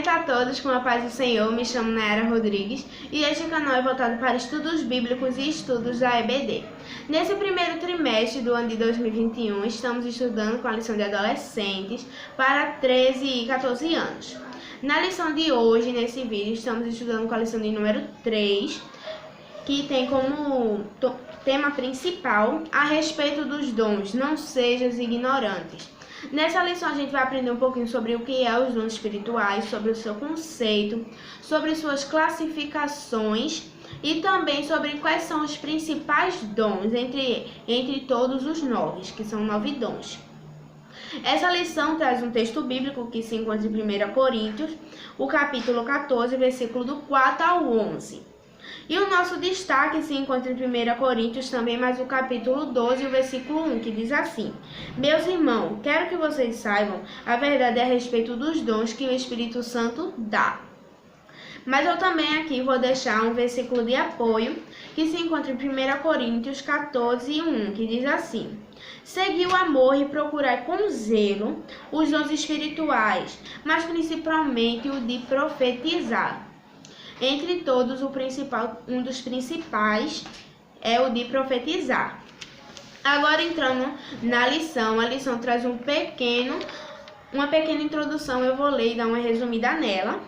Cumprimento a todos com a paz do Senhor, me chamo Nayara Rodrigues e este canal é voltado para estudos bíblicos e estudos da EBD. Nesse primeiro trimestre do ano de 2021, estamos estudando com a lição de adolescentes para 13 e 14 anos. Na lição de hoje, nesse vídeo, estamos estudando com a lição de número 3, que tem como tema principal a respeito dos dons, não sejas ignorantes. Nessa lição a gente vai aprender um pouquinho sobre o que é os dons espirituais, sobre o seu conceito, sobre suas classificações e também sobre quais são os principais dons entre todos os 9, que são 9 dons. Essa lição traz um texto bíblico que se encontra em 1 Coríntios, o capítulo 14, versículo do 4 ao 11. E o nosso destaque se encontra em 1 Coríntios também, mas o capítulo 12, o versículo 1, que diz assim: Meus irmãos, quero que vocês saibam a verdade a respeito dos dons que o Espírito Santo dá. Mas eu também aqui vou deixar um versículo de apoio, que se encontra em 1 Coríntios 14, 1, que diz assim: Segui o amor e procurai com zelo os dons espirituais, mas principalmente o de profetizar. Entre todos, um dos principais é o de profetizar. Agora, entrando na lição, a lição traz uma pequena introdução, eu vou ler e dar uma resumida nela,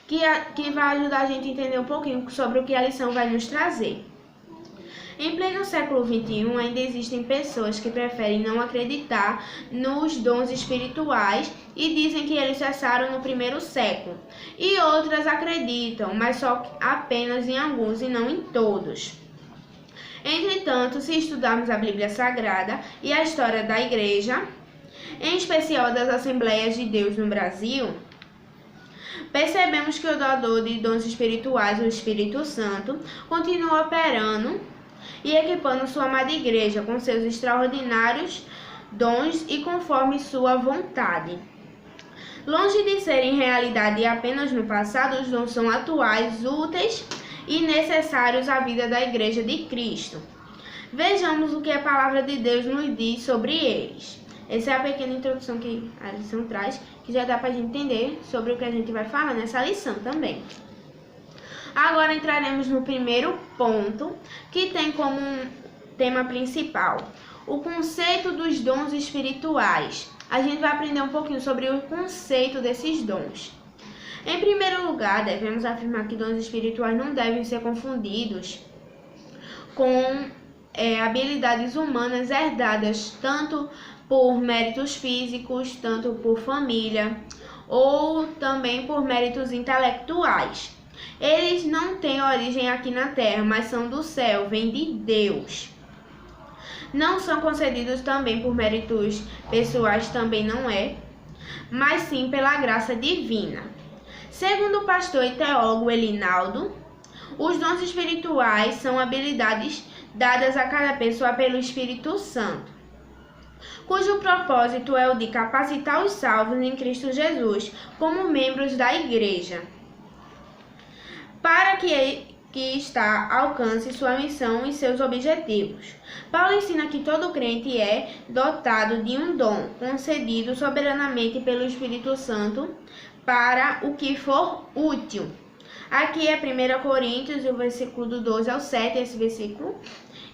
que vai ajudar a gente a entender um pouquinho sobre o que a lição vai nos trazer. Em pleno século XXI, ainda existem pessoas que preferem não acreditar nos dons espirituais e dizem que eles cessaram no primeiro século. E outras acreditam, mas só apenas em alguns e não em todos. Entretanto, se estudarmos a Bíblia Sagrada e a história da Igreja, em especial das Assembleias de Deus no Brasil, percebemos que o doador de dons espirituais, o Espírito Santo, continua operando e equipando sua amada igreja com seus extraordinários dons e conforme sua vontade. Longe de serem realidade apenas no passado, os dons são atuais, úteis e necessários à vida da Igreja de Cristo. Vejamos o que a palavra de Deus nos diz sobre eles. Essa é a pequena introdução que a lição traz, que já dá para a gente entender sobre o que a gente vai falar nessa lição também. Agora entraremos no primeiro ponto, que tem como tema principal o conceito dos dons espirituais. A gente vai aprender um pouquinho sobre o conceito desses dons. Em primeiro lugar, devemos afirmar que dons espirituais não devem ser confundidos com habilidades humanas herdadas tanto por méritos físicos, tanto por família, ou também por méritos intelectuais. Eles não têm origem aqui na terra, mas são do céu, vêm de Deus. Não são concedidos também por méritos pessoais, também não é, mas sim pela graça divina. Segundo o pastor e teólogo Elinaldo, os dons espirituais são habilidades dadas a cada pessoa pelo Espírito Santo, cujo propósito é o de capacitar os salvos em Cristo Jesus como membros da igreja, para que alcance sua missão e seus objetivos. Paulo ensina que todo crente é dotado de um dom, concedido soberanamente pelo Espírito Santo para o que for útil. Aqui é 1 Coríntios, o versículo do 12 ao 7, esse versículo.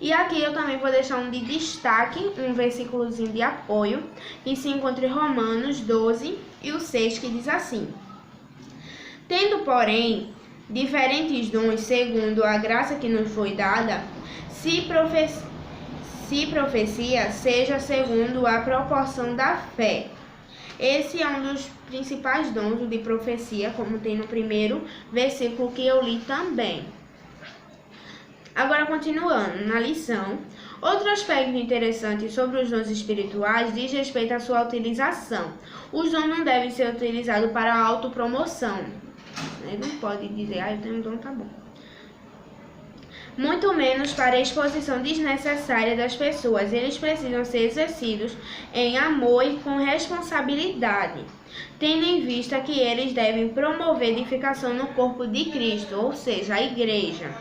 E aqui eu também vou deixar um de destaque, um versículozinho de apoio, que se encontra em Romanos 12 e o 6, que diz assim: Tendo, porém, diferentes dons segundo a graça que nos foi dada, se profecia, seja segundo a proporção da fé. Esse é um dos principais dons, o de profecia, como tem no primeiro versículo que eu li também. Agora, continuando na lição, outro aspecto interessante sobre os dons espirituais diz respeito à sua utilização. Os dons não devem ser utilizados para autopromoção. Ele não pode dizer, eu tenho um dom, tá bom. Muito menos para a exposição desnecessária das pessoas. Eles precisam ser exercidos em amor e com responsabilidade, tendo em vista que eles devem promover edificação no corpo de Cristo, ou seja, a igreja.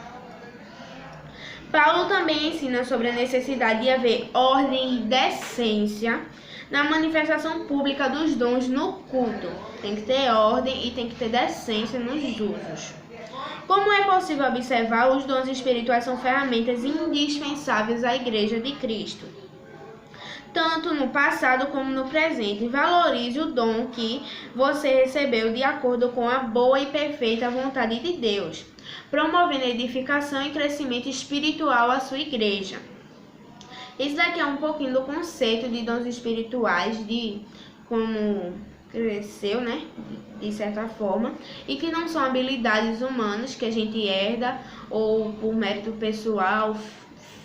Paulo também ensina sobre a necessidade de haver ordem e decência na manifestação pública dos dons no culto. tem que ter ordem e tem que ter decência nos usos. Como é possível observar, os dons espirituais são ferramentas indispensáveis à Igreja de Cristo, tanto no passado como no presente. Valorize o dom que você recebeu de acordo com a boa e perfeita vontade de Deus, promovendo edificação e crescimento espiritual à sua igreja. Esse daqui é um pouquinho do conceito de dons espirituais, de como cresceu, né, de certa forma, e que não são habilidades humanas que a gente herda ou por mérito pessoal,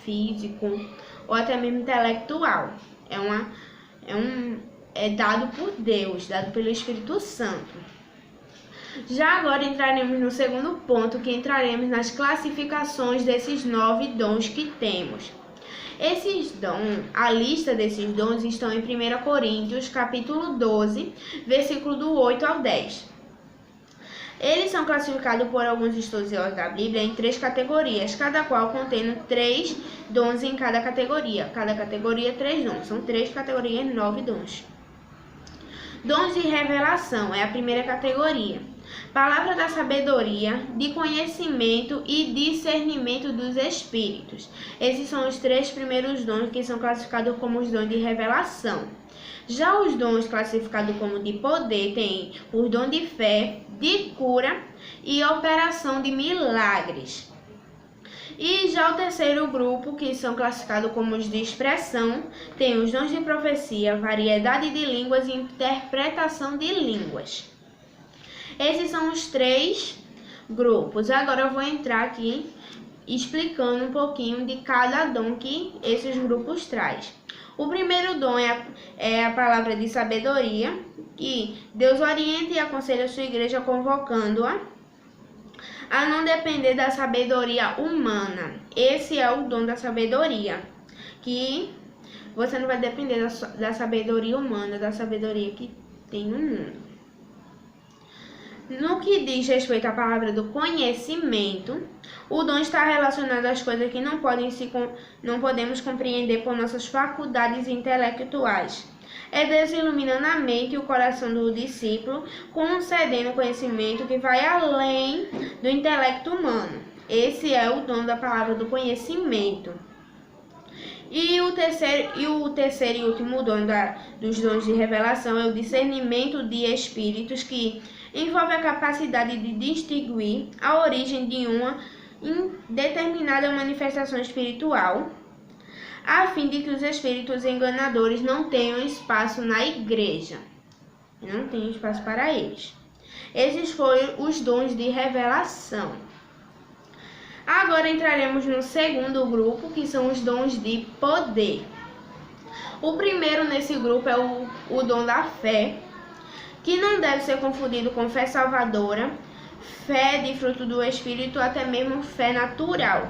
físico ou até mesmo intelectual. É dado por Deus, dado pelo Espírito Santo. Já agora entraremos no segundo ponto, que entraremos nas classificações desses 9 dons que temos. A lista desses dons estão em 1 Coríntios, capítulo 12, versículo do 8 ao 10. Eles são classificados por alguns estudiosos da Bíblia em 3 categorias, cada qual contendo 3 dons em cada categoria. Cada categoria 3 dons, são 3 categorias, 9 dons. Dons de revelação é a primeira categoria. Palavra da sabedoria, de conhecimento e discernimento dos espíritos. Esses são os 3 primeiros dons que são classificados como os dons de revelação. Já os dons classificados como de poder tem o dom de fé, de cura e operação de milagres. E já o terceiro grupo, que são classificados como os de expressão, tem os dons de profecia, variedade de línguas e interpretação de línguas. Esses são os 3 grupos. Agora eu vou entrar aqui explicando um pouquinho de cada dom que esses grupos trazem. O primeiro dom é a palavra de sabedoria, que Deus orienta e aconselha a sua igreja convocando-a a não depender da sabedoria humana. Esse é o dom da sabedoria, que você não vai depender da sabedoria humana, da sabedoria que tem no mundo. No que diz respeito à palavra do conhecimento, o dom está relacionado às coisas que não podemos compreender por nossas faculdades intelectuais. Deus iluminando a mente e o coração do discípulo, concedendo conhecimento que vai além do intelecto humano. Esse é o dom da palavra do conhecimento. E o terceiro e último dom dos dons de revelação é o discernimento de espíritos, que envolve a capacidade de distinguir a origem de uma determinada manifestação espiritual, a fim de que os espíritos enganadores não tenham espaço na igreja. Não tem espaço para eles. Esses foram os dons de revelação. Agora entraremos no segundo grupo, que são os dons de poder. O primeiro nesse grupo é o dom da fé, que não deve ser confundido com fé salvadora, fé de fruto do Espírito, até mesmo fé natural,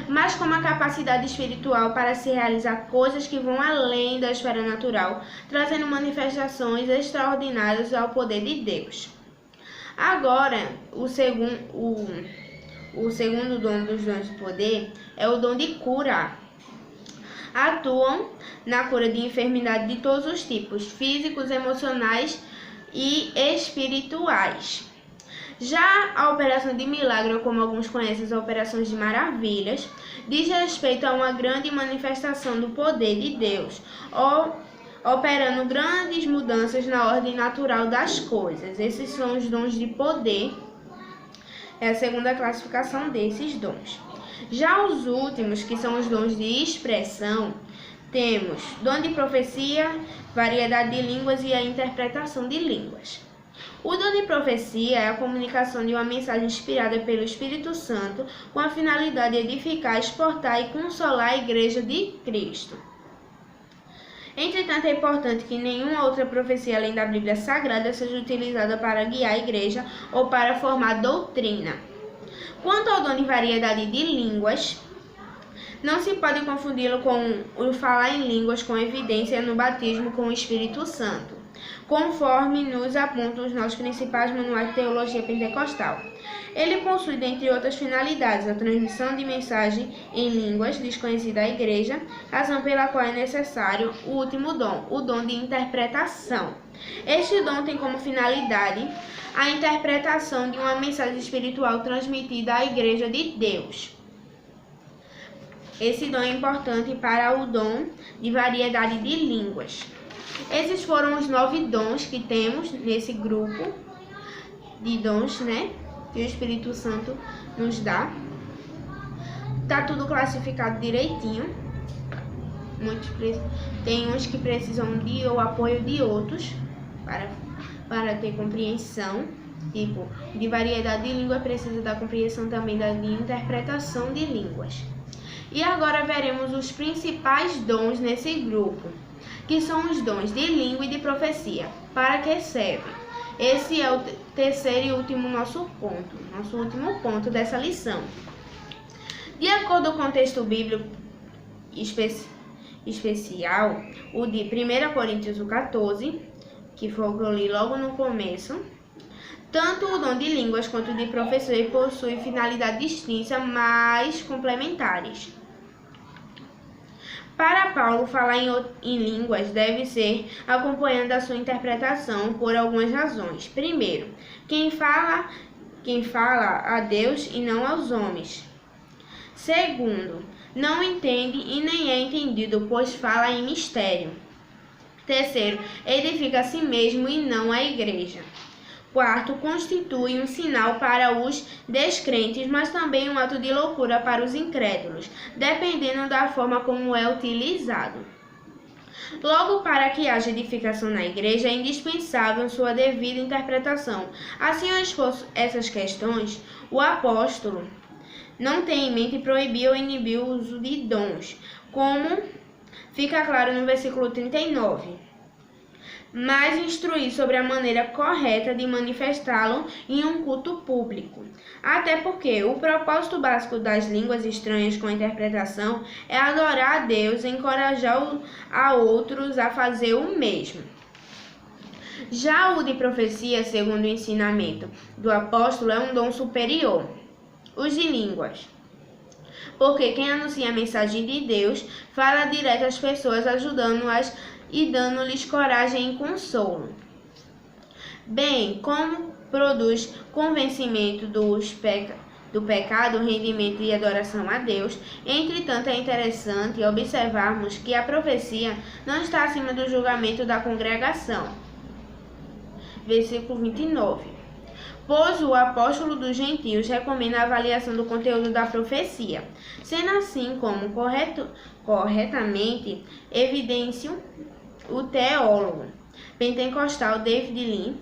mas com uma capacidade espiritual para se realizar coisas que vão além da esfera natural, trazendo manifestações extraordinárias ao poder de Deus. Agora, o segundo dom dos dons de poder é o dom de cura. Atuam na cura de enfermidades de todos os tipos, físicos, emocionais e espirituais. Já a operação de milagre, ou como alguns conhecem, as operações de maravilhas, diz respeito a uma grande manifestação do poder de Deus, operando grandes mudanças na ordem natural das coisas. Esses são os dons de poder, é a segunda classificação desses dons. Já os últimos, que são os dons de expressão, temos dom de profecia, variedade de línguas e a interpretação de línguas. O dom de profecia é a comunicação de uma mensagem inspirada pelo Espírito Santo com a finalidade de edificar, exortar e consolar a Igreja de Cristo. Entretanto, é importante que nenhuma outra profecia além da Bíblia Sagrada seja utilizada para guiar a Igreja ou para formar doutrina. Quanto ao dom de variedade de línguas, não se pode confundi-lo com o falar em línguas com evidência no batismo com o Espírito Santo, conforme nos apontam os nossos principais manuais de teologia pentecostal. Ele possui, dentre outras finalidades, a transmissão de mensagem em línguas desconhecidas à igreja, razão pela qual é necessário o último dom, o dom de interpretação. Este dom tem como finalidade a interpretação de uma mensagem espiritual transmitida à Igreja de Deus. Esse dom é importante para o dom de variedade de línguas. Esses foram os 9 dons que temos nesse grupo de dons, né? Que o Espírito Santo nos dá. Tá tudo classificado direitinho. Tem uns que precisam de o apoio de outros para ter compreensão. Tipo, de variedade de língua precisa da compreensão também da interpretação de línguas. E agora veremos os principais dons nesse grupo, que são os dons de língua e de profecia. Para que servem? Esse é o terceiro e último nosso último ponto dessa lição. De acordo com o texto bíblico especial, o de 1 Coríntios 14, que foi o que eu li logo no começo, tanto o dom de línguas quanto o de profecia possuem finalidades distintas, mas complementares. Para Paulo, falar em línguas deve ser acompanhando a sua interpretação por algumas razões. Primeiro, quem fala a Deus e não aos homens. Segundo, não entende e nem é entendido, pois fala em mistério. Terceiro, edifica a si mesmo e não a igreja. Quarto, constitui um sinal para os descrentes, mas também um ato de loucura para os incrédulos, dependendo da forma como é utilizado. Logo, para que haja edificação na igreja, é indispensável sua devida interpretação. Assim, ao expor essas questões, o apóstolo não tem em mente proibir ou inibir o uso de dons, como fica claro no versículo 39. Mas instruir sobre a maneira correta de manifestá-lo em um culto público. Até porque o propósito básico das línguas estranhas com interpretação é adorar a Deus e encorajar a outros a fazer o mesmo. Já o de profecia, segundo o ensinamento do apóstolo, é um dom superior. Os de línguas. Porque quem anuncia a mensagem de Deus fala direto às pessoas, ajudando-as e dando-lhes coragem e consolo. Bem, como produz convencimento do pecado, rendimento e adoração a Deus, entretanto é interessante observarmos que a profecia não está acima do julgamento da congregação. Versículo 29. Pois o apóstolo dos gentios recomenda a avaliação do conteúdo da profecia, sendo assim como corretamente evidenciam o teólogo pentecostal David Lee,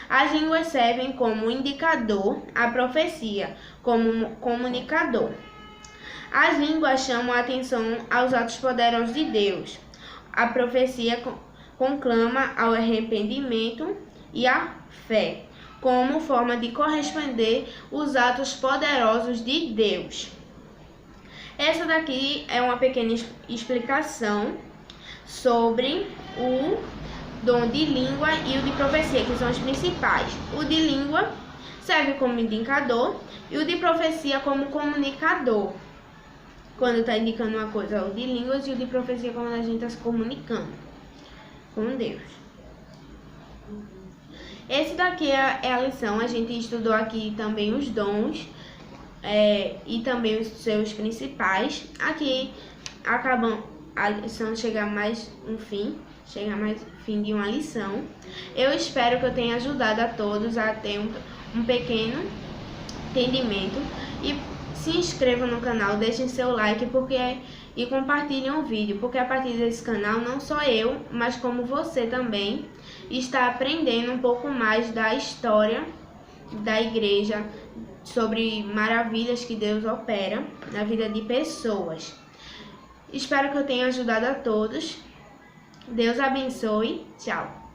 as línguas servem como indicador, a profecia como comunicador. As línguas chamam a atenção aos atos poderosos de Deus. A profecia conclama ao arrependimento e à fé, como forma de corresponder os atos poderosos de Deus. Essa daqui é uma pequena explicação sobre o dom de língua e o de profecia, que são os principais. O de língua serve como indicador e o de profecia como comunicador. Quando está indicando uma coisa, o de línguas, e o de profecia quando a gente está se comunicando com Deus. Esse daqui é a lição. A gente estudou aqui também os dons e também os seus principais. Aqui acabam a lição chegar mais fim de uma lição. Eu espero que eu tenha ajudado a todos a ter um pequeno entendimento. E se inscrevam no canal, deixem seu like e compartilhem o vídeo, porque a partir desse canal não só eu, mas como você também está aprendendo um pouco mais da história da igreja, sobre maravilhas que Deus opera na vida de pessoas. Espero que eu tenha ajudado a todos. Deus abençoe. Tchau.